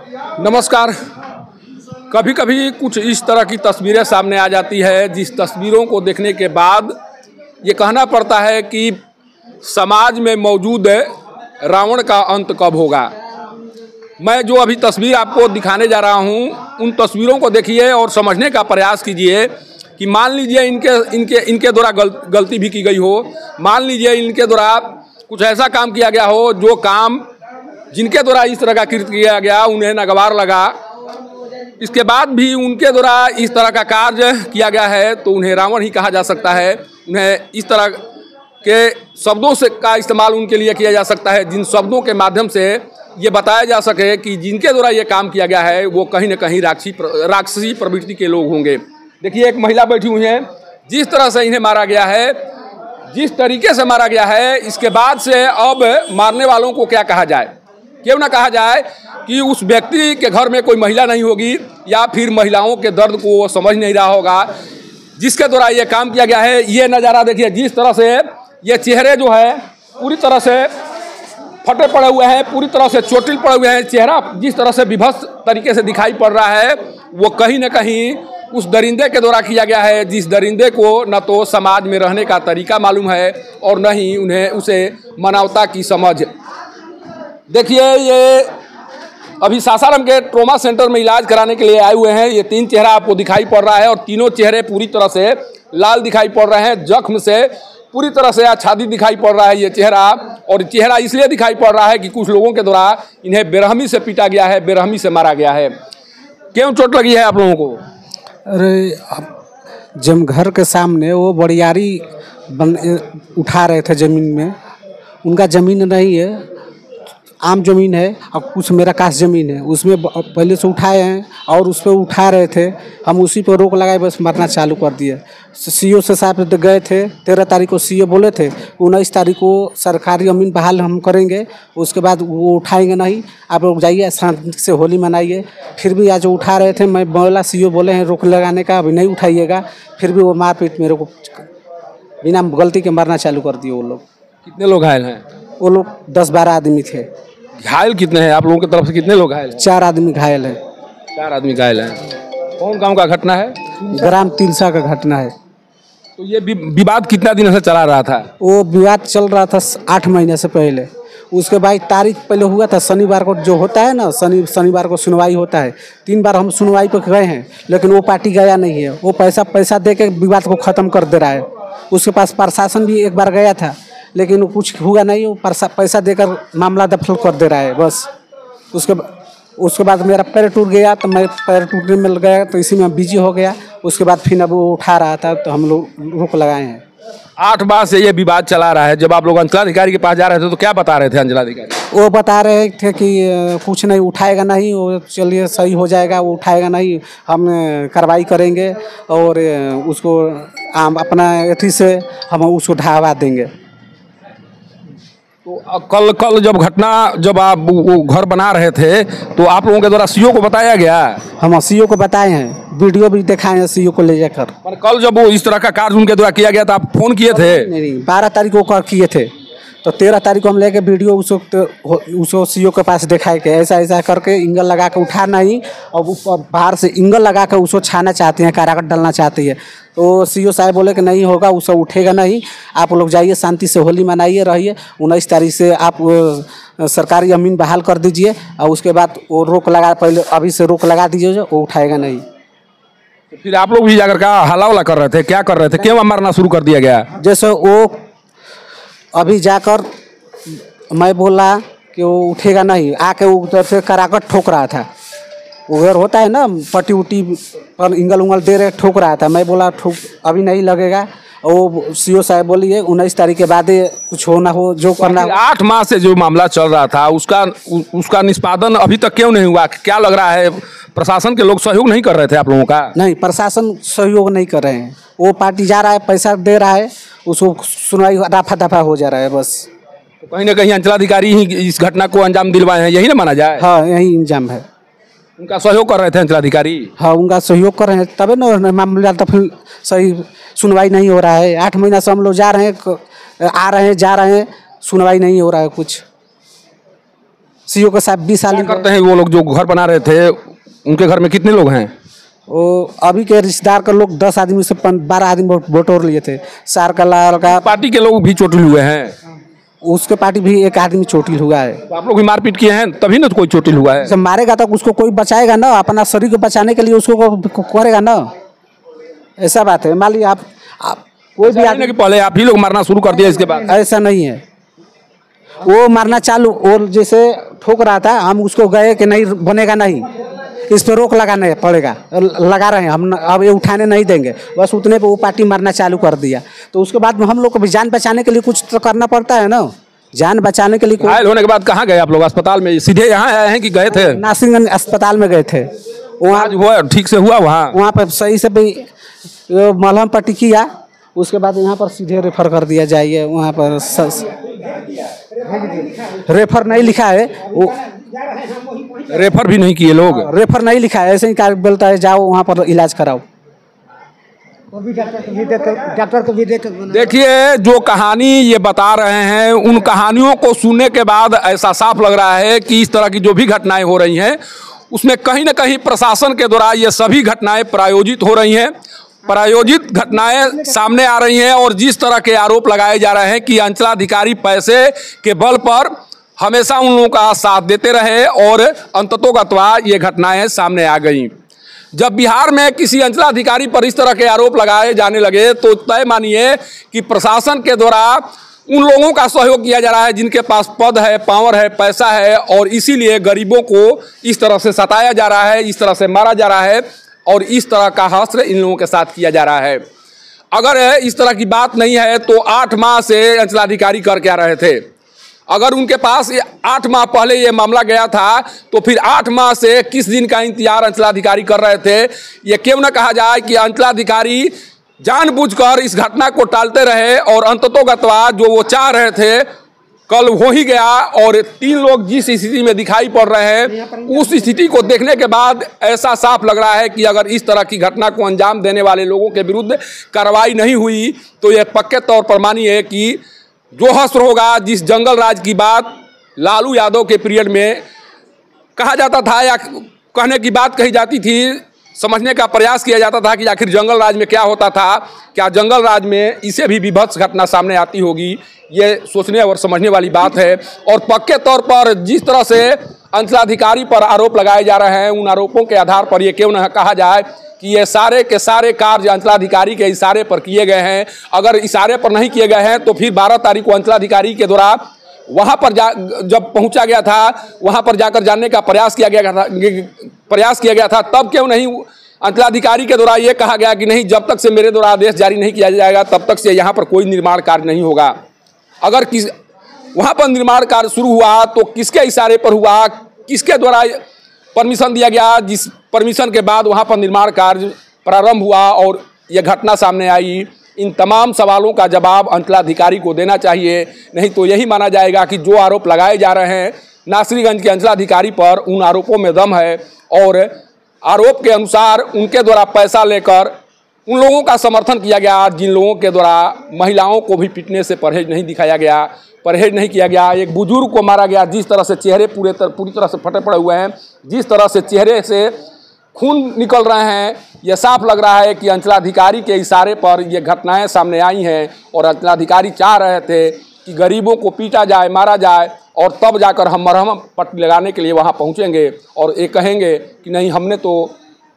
नमस्कार। कभी कभी कुछ इस तरह की तस्वीरें सामने आ जाती है जिस तस्वीरों को देखने के बाद ये कहना पड़ता है कि समाज में मौजूद रावण का अंत कब होगा। मैं जो अभी तस्वीर आपको दिखाने जा रहा हूँ उन तस्वीरों को देखिए और समझने का प्रयास कीजिए कि मान लीजिए इनके द्वारा गलती भी की गई हो, मान लीजिए इनके द्वारा कुछ ऐसा काम किया गया हो जो काम जिनके द्वारा इस तरह का कृत्य किया गया उन्हें नागवार लगा, इसके बाद भी उनके द्वारा इस तरह का कार्य किया गया है तो उन्हें रावण ही कहा जा सकता है। उन्हें इस तरह के शब्दों से का इस्तेमाल उनके लिए किया जा सकता है जिन शब्दों के माध्यम से ये बताया जा सके कि जिनके द्वारा ये काम किया गया है वो कहीं न कहीं राक्षसी प्रवृत्ति के लोग होंगे। देखिए एक महिला बैठी हुई है, जिस तरह से इन्हें मारा गया है, जिस तरीके से मारा गया है, इसके बाद से अब मारने वालों को क्या कहा जाए। क्यों ना कहा जाए कि उस व्यक्ति के घर में कोई महिला नहीं होगी या फिर महिलाओं के दर्द को वो समझ नहीं रहा होगा जिसके द्वारा ये काम किया गया है। ये नज़ारा देखिए, जिस तरह से ये चेहरे जो है पूरी तरह से फटे पड़े हुए हैं, पूरी तरह से चोटिल पड़े हुए हैं। चेहरा जिस तरह से विभत्स तरीके से दिखाई पड़ रहा है वो कहीं न कहीं उस दरिंदे के द्वारा किया गया है, जिस दरिंदे को न तो समाज में रहने का तरीका मालूम है और न ही उन्हें उसे मानवता की समझ। देखिए ये अभी सासाराम के ट्रॉमा सेंटर में इलाज कराने के लिए आए हुए हैं। ये तीन चेहरा आपको दिखाई पड़ रहा है और तीनों चेहरे पूरी तरह से लाल दिखाई पड़ रहे हैं, जख्म से पूरी तरह से आच्छादित दिखाई पड़ रहा है ये चेहरा। और चेहरा इसलिए दिखाई पड़ रहा है कि कुछ लोगों के द्वारा इन्हें बेरहमी से पीटा गया है, बेरहमी से मारा गया है। क्यों चोट लगी है आप लोगों को? अरे जब घर के सामने वो बड़ियारी उठा रहे थे ज़मीन में, उनका ज़मीन नहीं है, आम ज़मीन है और कुछ मेरा काश ज़मीन है, उसमें पहले से उठाए हैं और उस पर उठा रहे थे। हम उसी पर रोक लगाए, बस मरना चालू कर दिए। सीओ से साहब गए थे, 13 तारीख को सीओ बोले थे 19 तारीख को सरकारी ज़मीन बहाल हम करेंगे, उसके बाद वो उठाएंगे नहीं, आप लोग जाइए शांति से होली मनाइए। फिर भी आज उठा रहे थे, मैं बोला सीओ बोले हैं रोक लगाने का, अभी नहीं उठाइएगा, फिर भी वो मारपीट मेरे को बिना गलती के मरना चालू कर दिए वो लोग। कितने लोग घायल हैं? वो लोग 10-12 आदमी थे। घायल कितने हैं आप लोगों की तरफ से? कितने लोग घायल हैं? 4 आदमी घायल हैं। 4 आदमी घायल हैं। कौन गांव का घटना है? ग्राम तिलसा का घटना है। तो ये विवाद कितना दिन से चला रहा था? वो विवाद चल रहा था 8 महीने से पहले। उसके बाद तारीख पहले हुआ था शनिवार को, जो होता है ना शनिवार को सुनवाई होता है। 3 बार हम सुनवाई पर गए हैं लेकिन वो पार्टी गया नहीं है। वो पैसा दे के विवाद को ख़त्म कर दे रहा है। उसके पास प्रशासन भी एक बार गया था लेकिन कुछ हुआ नहीं, वो पैसा देकर मामला दफल कर दे रहा है बस। उसके बाद मेरा पैर टूट गया तो मैं पैर टूटने में गया तो इसी में बिजी हो गया। उसके बाद फिर अब वो उठा रहा था तो हम लोग रोक लगाए हैं। 8 बार से ये विवाद चला रहा है। जब आप लोग अंचलाधिकारी के पास जा रहे थे तो क्या बता रहे थे अंचलाधिकारी? वो बता रहे थे कि कुछ नहीं, उठाएगा नहीं, वो चलिए सही हो जाएगा, वो उठाएगा नहीं, हम कार्रवाई करेंगे और उसको अपना अथी से हम उसको ढहावा देंगे। तो कल जब आप वो घर बना रहे थे तो आप लोगों के द्वारा सीओ को बताया गया? हम सीओ को बताए हैं, वीडियो भी दिखाए हैं सीओ को ले जाकर। पर कल जब वो इस तरह का कार्य उनके द्वारा किया गया था आप फोन किए थे? नहीं, 12 तारीख को किए थे तो 13 तारीख को हम लेके वीडियो उसको सीओ के पास दिखाए के ऐसा करके इंगल लगा के उठा नहीं और बाहर से इंगल लगा कर उसको छाना चाहते हैं, कारागार डालना चाहती है। तो सीओ साहब बोले कि नहीं होगा, उसको उठेगा नहीं, आप लोग जाइए शांति से होली मनाइए रहिए। 19 तारीख से आप सरकारी ज़मीन बहाल कर दीजिए और उसके बाद वो रोक लगा, पहले अभी से रोक लगा दीजिए, वो उठाएगा नहीं। तो फिर आप लोग भी जाकर का हल्ला कर रहे थे, क्या कर रहे थे? क्यों मारना शुरू कर दिया गया? जैसे वो अभी जाकर मैं बोला कि वो उठेगा नहीं, आके उधर से कराकर ठोक रहा था। उधर होता है ना पट्टी उट्टी पर इंगल उंगल दे रहे, ठोक रहा था। मैं बोला ठोक अभी नहीं लगेगा। वो सीओ साहब बोलिए 19 तारीख के बाद कुछ हो ना हो जो करना। 8 माह से जो मामला चल रहा था उसका निष्पादन अभी तक क्यों नहीं हुआ? क्या लग रहा है प्रशासन के लोग सहयोग नहीं कर रहे थे आप लोगों का? नहीं, प्रशासन सहयोग नहीं कर रहे हैं। वो पार्टी जा रहा है, पैसा दे रहा है, उसको सुनवाई दफा दफा हो जा रहा है बस। तो कहीं ना कहीं अंचलाधिकारी ही इस घटना को अंजाम दिलवाए हैं, यही ना माना जाए? हाँ, यही इंजाम है। उनका सहयोग कर रहे थे अंचलाधिकारी? हाँ, उनका सहयोग कर रहे हैं तभी ना मामला दफल सही सुनवाई नहीं हो रहा है। 8 महीना से हम लोग जा रहे हैं, आ रहे हैं, जा रहे हैं, सुनवाई नहीं हो रहा है कुछ। सीओ के साथ 20 साल करते हैं वो लोग जो घर बना रहे थे, उनके घर में कितने लोग हैं? वो अभी के रिश्तेदार का लोग 10 आदमी से 12 आदमी बटोर लिए थे। सार का लाल का पार्टी के लोग भी चोटिल हुए हैं, उसके पार्टी भी एक आदमी चोटिल हुआ है। तो आप लोग भी मारपीट किए हैं तभी ना तो कोई चोटिल हुआ है। जब मारेगा तो उसको कोई बचाएगा ना, अपना शरीर को बचाने के लिए उसको करेगा ना, ऐसा बात है। मान लीजिए आप कोई भी आदमी कि पहले आप ही लोग मारना शुरू कर दिया, इसके बाद ऐसा नहीं है। वो मारना चालू और जैसे ठोक रहा था, हम उसको गए कि नहीं बनेगा नहीं, इस पर रोक लगाना पड़ेगा, लगा रहे हैं हम, अब ये उठाने नहीं देंगे, बस उतने पे वो पार्टी मारना चालू कर दिया। तो उसके बाद में हम लोग को भी जान बचाने के लिए कुछ तो करना पड़ता है ना, जान बचाने के लिए। घायल होने के बाद कहाँ गए आप लोग? अस्पताल में सीधे यहाँ आए हैं कि गए थे? नासिरगंज अस्पताल में गए थे, वहाँ हुआ ठीक से हुआ? वहाँ पर सही से भी मलहम पट्टी किया, उसके बाद यहाँ पर सीधे रेफर कर दिया जाइए। वहाँ पर रेफर नहीं लिखा है, वो रेफर भी नहीं किए लोग, रेफर नहीं लिखा है, ऐसे ही कार्य बोलता है जाओ वहाँ पर इलाज कराओ। डॉक्टर को भी देख। देखिए जो कहानी ये बता रहे हैं, उन कहानियों को सुनने के बाद ऐसा साफ लग रहा है कि इस तरह की जो भी घटनाएं हो रही हैं उसमें कहीं ना कहीं प्रशासन के द्वारा ये सभी घटनाएं प्रायोजित हो रही हैं, प्रायोजित घटनाएं सामने आ रही हैं। और जिस तरह के आरोप लगाए जा रहे हैं कि अंचलाधिकारी पैसे के बल पर हमेशा उन लोगों का साथ देते रहे और अंततोगत्वा ये घटनाएं सामने आ गई। जब बिहार में किसी अंचलाधिकारी पर इस तरह के आरोप लगाए जाने लगे तो तय मानिए कि प्रशासन के द्वारा उन लोगों का सहयोग किया जा रहा है जिनके पास पद है, पावर है, पैसा है, और इसीलिए गरीबों को इस तरह से सताया जा रहा है, इस तरह से मारा जा रहा है और इस तरह का हश्र इन लोगों के साथ किया जा रहा है। अगर इस तरह की बात नहीं है तो 8 माह से अंचलाधिकारी कर क्या रहे थे? अगर उनके पास 8 माह पहले ये मामला गया था तो फिर 8 माह से किस दिन का इंतजार अंचलाधिकारी कर रहे थे? ये क्यों न कहा जाए कि अंचलाधिकारी जानबूझकर इस घटना को टालते रहे और अंततोगत्वा जो वो चाह रहे थे कल हो ही गया। और 3 लोग जिस स्थिति में दिखाई पड़ रहे हैं उस स्थिति को देखने के बाद ऐसा साफ लग रहा है कि अगर इस तरह की घटना को अंजाम देने वाले लोगों के विरुद्ध कार्रवाई नहीं हुई तो यह पक्के तौर पर मानिए कि जो हश्र होगा, जिस जंगल राज की बात लालू यादव के पीरियड में कहा जाता था या कहने की बात कही जाती थी, समझने का प्रयास किया जाता था कि आखिर जंगल राज में क्या होता था, क्या जंगल राज में इसे भी विभत्स घटना सामने आती होगी, ये सोचने और समझने वाली बात है। और पक्के तौर पर जिस तरह से अंचलाधिकारी पर आरोप लगाए जा रहे हैं, उन आरोपों के आधार पर ये क्यों न कहा जाए कि ये सारे के सारे कार्य अंचलाधिकारी के इशारे पर किए गए हैं। अगर इशारे पर नहीं किए गए हैं तो फिर 12 तारीख को अंचलाधिकारी के द्वारा वहाँ पर जब पहुँचा गया था, वहाँ पर जाकर जानने का प्रयास किया गया था, तब क्यों नहीं अंचलाधिकारी के द्वारा ये कहा गया कि नहीं, जब तक से मेरे द्वारा आदेश जारी नहीं किया जाएगा तब तक से यहाँ पर कोई निर्माण कार्य नहीं होगा। अगर वहाँ पर निर्माण कार्य शुरू हुआ तो किसके इशारे पर हुआ, किसके द्वारा परमिशन दिया गया, जिस परमिशन के बाद वहाँ पर निर्माण कार्य प्रारंभ हुआ और यह घटना सामने आई? इन तमाम सवालों का जवाब अंचलाधिकारी को देना चाहिए, नहीं तो यही माना जाएगा कि जो आरोप लगाए जा रहे हैं नासिरगंज के अंचलाधिकारी पर, उन आरोपों में दम है और आरोप के अनुसार उनके द्वारा पैसा लेकर उन लोगों का समर्थन किया गया जिन लोगों के द्वारा महिलाओं को भी पीटने से परहेज नहीं किया गया। एक बुजुर्ग को मारा गया, जिस तरह से चेहरे पूरी तरह से फटे पड़े हुए हैं, जिस तरह से चेहरे से खून निकल रहे हैं, यह साफ लग रहा है कि अंचलाधिकारी के इशारे पर ये घटनाएं सामने आई हैं और अंचलाधिकारी चाह रहे थे कि गरीबों को पीटा जाए, मारा जाए और तब जाकर हम मरहम पट्टी लगाने के लिए वहाँ पहुँचेंगे और ये कहेंगे कि नहीं, हमने तो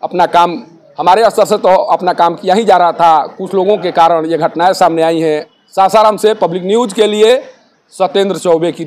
अपना काम, हमारे स्तर से तो अपना काम किया ही जा रहा था, कुछ लोगों के कारण ये घटनाएं सामने आई हैं। सासाराम से पब्लिक न्यूज़ के लिए सत्येंद्र चौबे की